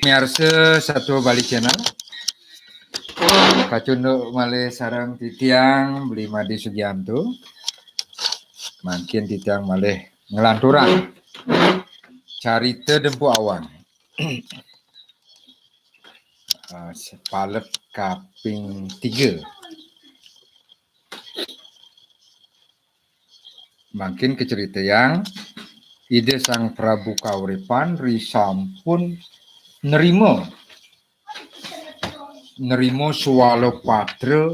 Miarsa satu balik channel. Kacunduk malih sarang titiang beli Madi Sugianto. Makin titiang malih ngelanturan. Carita Dempu Awan. Sepalet kaping 3. Makin ke cerita yang ide Sang Prabu Kauripan risampun nerimo swalo patra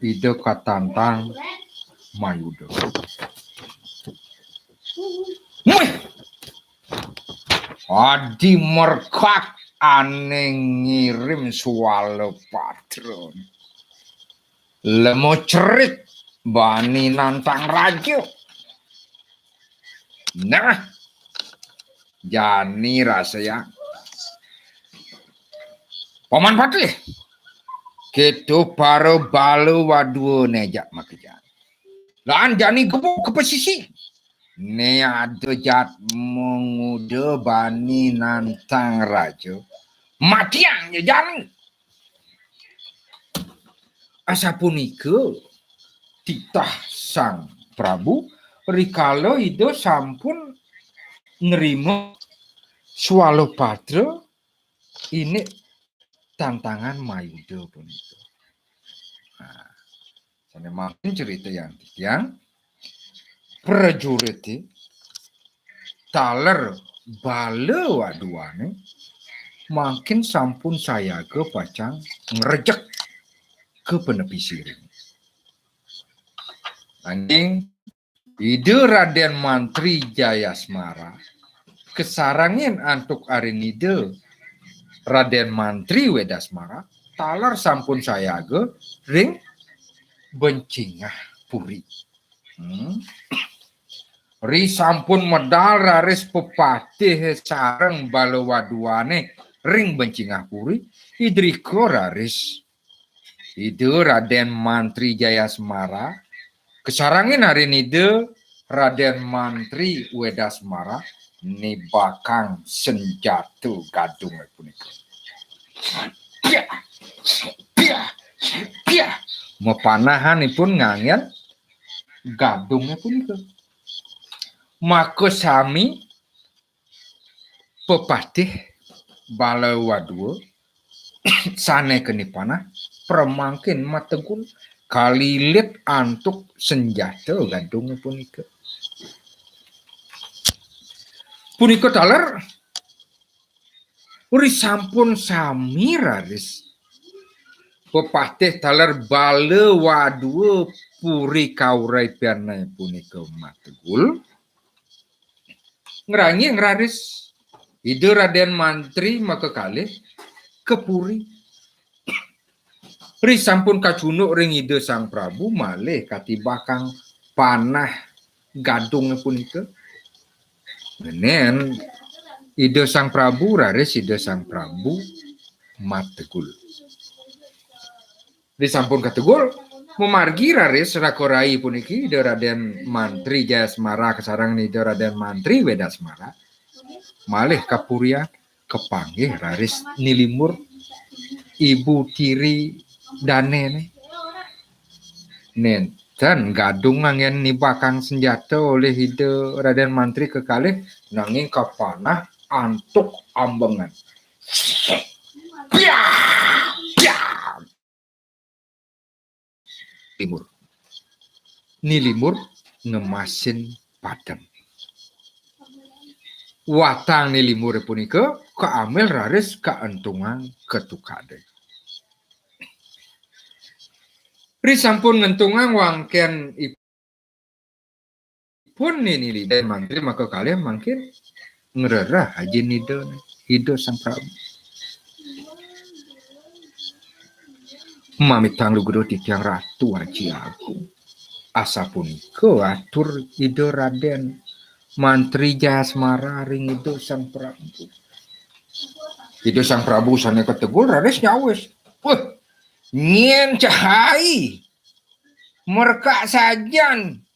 ide katantang Mayuda. Adi merkak ane ngirim swalo patra lemo cerit bani nantang raja. Nah, jani rasanya Paman Patih ketu paro balu waduo nejak makejan. Lan jani gebuk ke pesisi. Ne ada jat menguda bani nantang raja. Matiang ya jani. Asa punika titah Sang Prabu rikala ida sampun nerima swalo patra ini tantangan Mayuda punika. Nah, saya makin cerita yang prajurit taler bala waduane makin sampun saya ke pacang ngerejek ke penepi siring. Anjing ide Raden Mantri Jayasmara kesarangin antuk arinide Raden Mantri Wedasmara taler sampun saya ke ring bencingah puri. Ri sampun medal raris pepatih sareng balawaduane ring bencingah puri idriko raris ide Raden Mantri Jayasmara kesarangin hari nide Raden Mantri Wedasmara nibakang senjata gadung punika. Mepanahanipun ngangel gadungnya punika. Maka sami pepatih balawadua sane kenipana permangkin mategul kalilit antuk senjata gadungnya punika. Punika taler uri sampun sami raris pepatih taler balawadua puri kaurai pianai punika mategul ngerangi ngeraris ide Raden Mantri maka kalih kepuri ri sampun kacunuk ring ide Sang Prabu malih katibakang panah gadung punika. Menen ide Sang Prabu raris ide Sang Prabu mategul. Ri sampun kategul memargi raris rakorai puniki ide Raden Mantri Jayasmara kesarang ide Raden Mantri Wedasmara malih kapuria kepanggih raris nilimur ibu tiri dane nenten gadung ngangen nibakang senjata oleh ide Raden Mantri kekalih nanging kapanah antuk ambengan. Nilimur ngemasin padam. Watang nilimur punika keamil raris kaentungan ketukade. Ri sampun ngentungan wangken ipun nini Raden Mantri maka kalian makin ngererah haji hido Sang Prabu. Mamit tanglu guru titiang ratu haji aku. Asa punika atur ide Raden Mantri Jasmara ring itu Sang Prabu. Itu Sang Prabu sane ketegul rades nyawes. Wah, nyen cahai merka sajan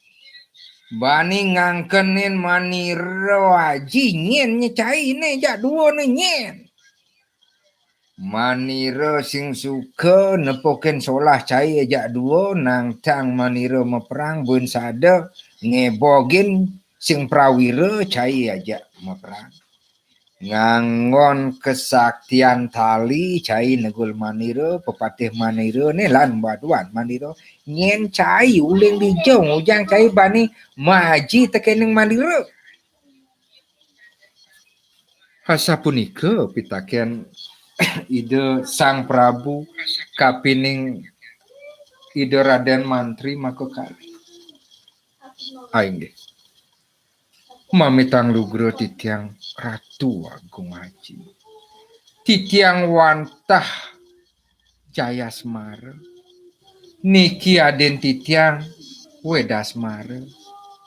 bani ngangkenin maniro aji nyen nyecai ne jak dua ne nyen. Maniro sing suka nepoken solah cai ajak dua nang tang maniro meperang bun sada ngebogin sing prawira cai ajak meperang. Ngangon kesaktian tali cai negul maniro pepatih maniro ne lan baduan maniro nyen cai uling dijong ujang cai bani maji tekening maniro. Hasa punika pitaken ide Sang Prabu kapining ide Raden Mantri maka kali. Aing deh. Mamitang lugro titiang Ratu Agung Haji. Titiang wantah Jayasmara. Niki aden titiang Wedasmara.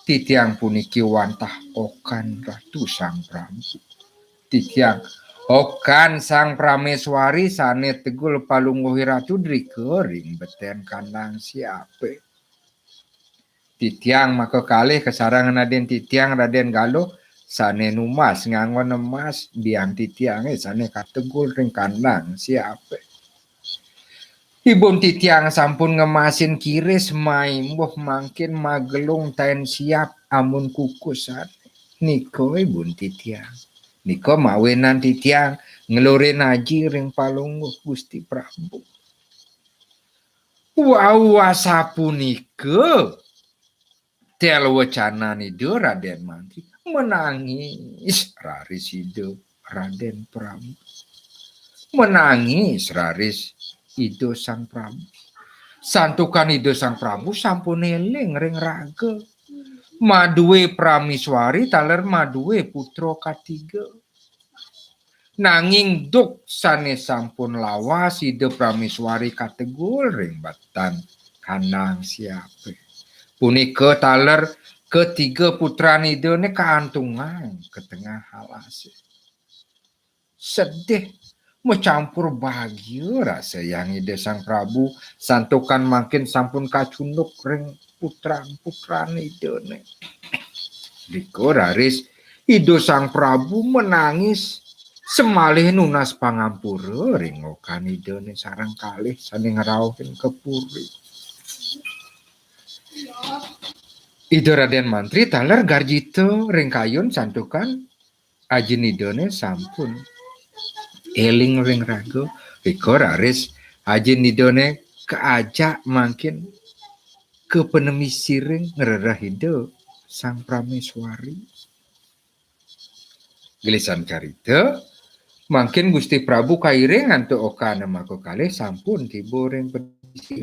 Titiang puniki wantah Okan Ratu Sang Prabu. Titiang Okan Sang Prameswari sane tegul palungguhi ratu drikering beten kandang siape. Titiang maka kalih kesarangan Raden Titiang Raden Galuh sane numas ngangon emas biang titiang sane kategul ring kandang siape. Ibun titiang sampun ngemasin kiris mai mbuh mangkin magelung taen siap amun kukusan. Niko ibun titiang. Niko mawenan titiang ngelurin aji ring palungguh Gusti Prabu. Wawasa punika tel wacana nido Raden Mantri menangis raris ido Raden Prabu. Menangis raris ido Sang Prabu. Santukan ido Sang Prabu sampun eling ring raga. Maduwe Prameswari taler maduwe putra katiga. Nanging duk sane sampun lawas ide Prameswari kategul ring batan kanang siape. Punika taler ketiga putra ide ne kaantungan ke tengah halase. Sedih mencampur bahagia rasa yang ide Sang Prabu santukan makin sampun kacunduk ring putra ide ne. Diko raris ido Sang Prabu menangis semalih nunas pangampura ring okan idene sareng kalih sane ngrauhin kepuri. Ido Raden Mantri taler garjito ring kayun santukan ajin idone sampun eling ring raga riko raris ajin idone keajak makin ke penemisi ring ngererah ido Sang Prameswari. Gelisan carita mangkin Gusti Prabu kairing antuk okana mako kalih sampun tiba ring pedisi.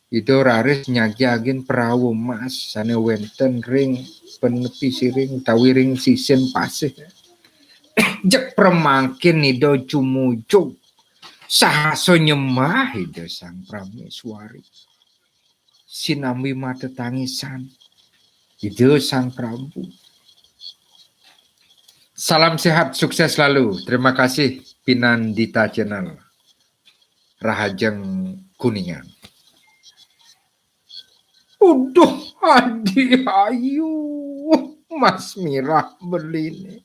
Itu raris nyagyagen perahu emas sane wenten ring penepi siring utawi ring sisen pasih. Jek premangkin ido cumujug sahaso nyembah ido Sang Prameswari. Sinambi mata tangisan ido Sang Prabu. Salam sehat, sukses selalu. Terima kasih Pinandita Channel. Rahajeng Kuningan. Uduh, Adi Ayu, Mas Mirah beline.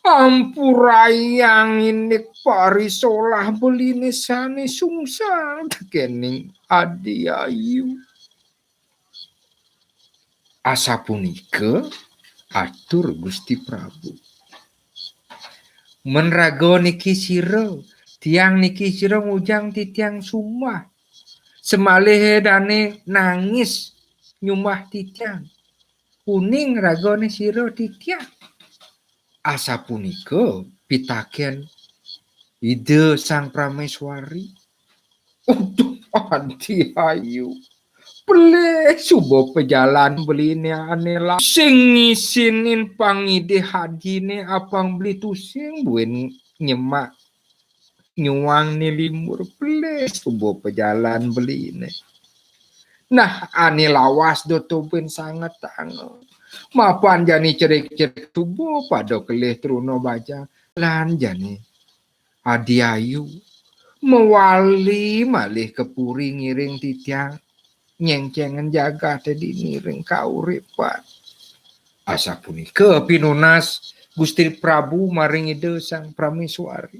Ampurayang ini parisolah beline sane sungsang kening Adi Ayu. Asa punika atur Gusti Prabu. Menrago niki siro, tiang niki siro ngujang titiang sumah. Semalih dane nangis nyumbah titiang. Kuning ragone siro titiang. Asa punika pitaken ide Sang Prameswari. Uduh Adi Ayu. Peleh subo pejalan beline anela sing ngisinin pangide hadine apang beli tusing buen nyemak nyuang ni limur peleh subo pejalan beline Nah, ani lawas do tuben sangat tango. Mapan jani cerik-cerik tubuh pada kelih truno baja. Lan jani adiayu mewali malih kepuri ngiring titiang nyengcengen jaga tadi ngiring kauripan. Asa punika pinunas Gusti Prabu maring ide sang prameswari.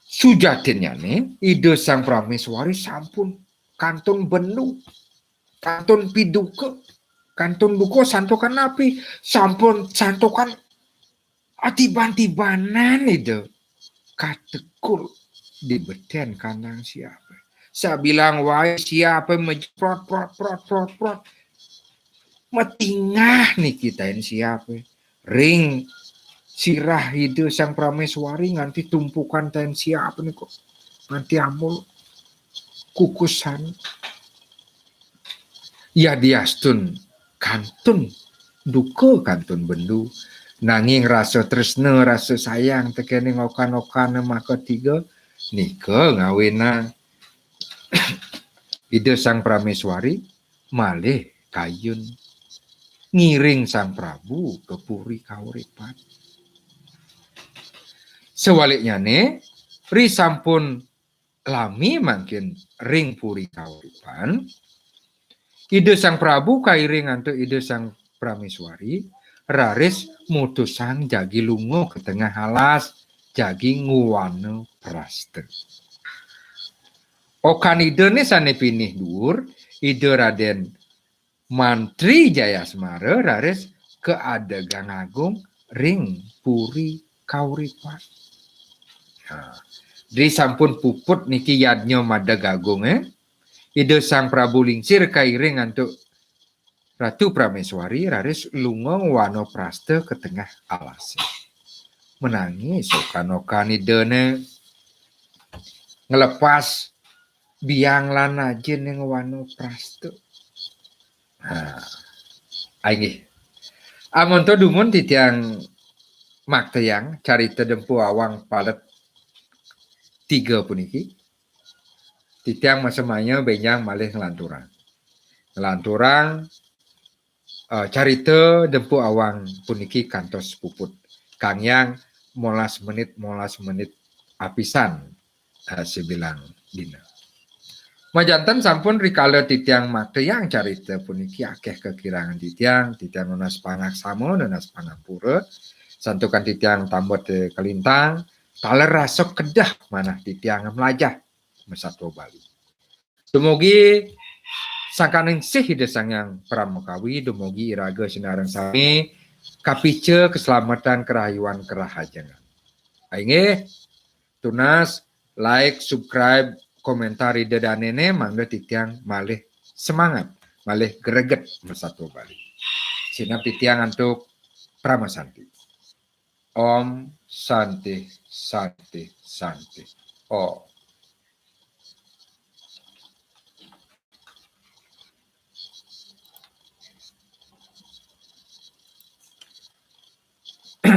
Sujatinnya nih ide sang prameswari sampun kantun bendu, kantun piduke, kantun buko santokan api, sampun santokan atiban-tibanan ide katekul di beten kanang siapa. Saya bilang wae siapa menjeprot prot metingah nih kita ini siapa ring sirah ide sang prameswari nganti tumpukan ten siapa nih kok nganti amul kukusan ya diastun kantun duka kantun bendu nanging rasa tresna rasa sayang tekene ngokan-okan maka tiga nika ngawena ide sang prameswari malih kayun ngiring sang Prabu ke puri kauripan. Sebaliknya nih, ri sampun lami makin ring puri kauripan. Ide sang Prabu kairing antuk ide sang prameswari, raris mutusang jagi lungo ke tengah alas, jagi nguwana praste. Okan ide nih sane pinih dur, ide Raden Mantri Jayasmara raris ke adegan agung ring puri kauripan. Nah, di sampun puput niki yadnya madag agung ide sang Prabu lingsir kairing antuk Ratu Prameswari raris lunga wano praste ke tengah alas. Menangis okan-okan idene ngelepas biang lan ajin yang wano praste. Nah, aingih. Amun to dumun titiang makteyang carita dempu awang palet 3 puniki. Titiang masemanya benyang malih ngelanturang. Ngelanturang carita dempu awang puniki kantos puput. Kang yang molas menit apisan sebilang dina. Majanten sampun rikala titiang makteyang carita puniki akeh kekirangan titiang nunas pangaksama nunas pangampura santukan titiang tambot kelintang taler rasok kedah manah titiang melajah mesatwa Bali. Dumugi sangkaning sih ide sangyang pramukawi dumugi iraga sinareng sami kapice keselamatan kerahayuan kerahajangan. Aingeh tunas like, subscribe, komentar ide danene mangga titiang malih semangat, malih greget mesatwa Bali. Sinap titiang antuk pramasanti. Om Santi Santi Santi. Oh.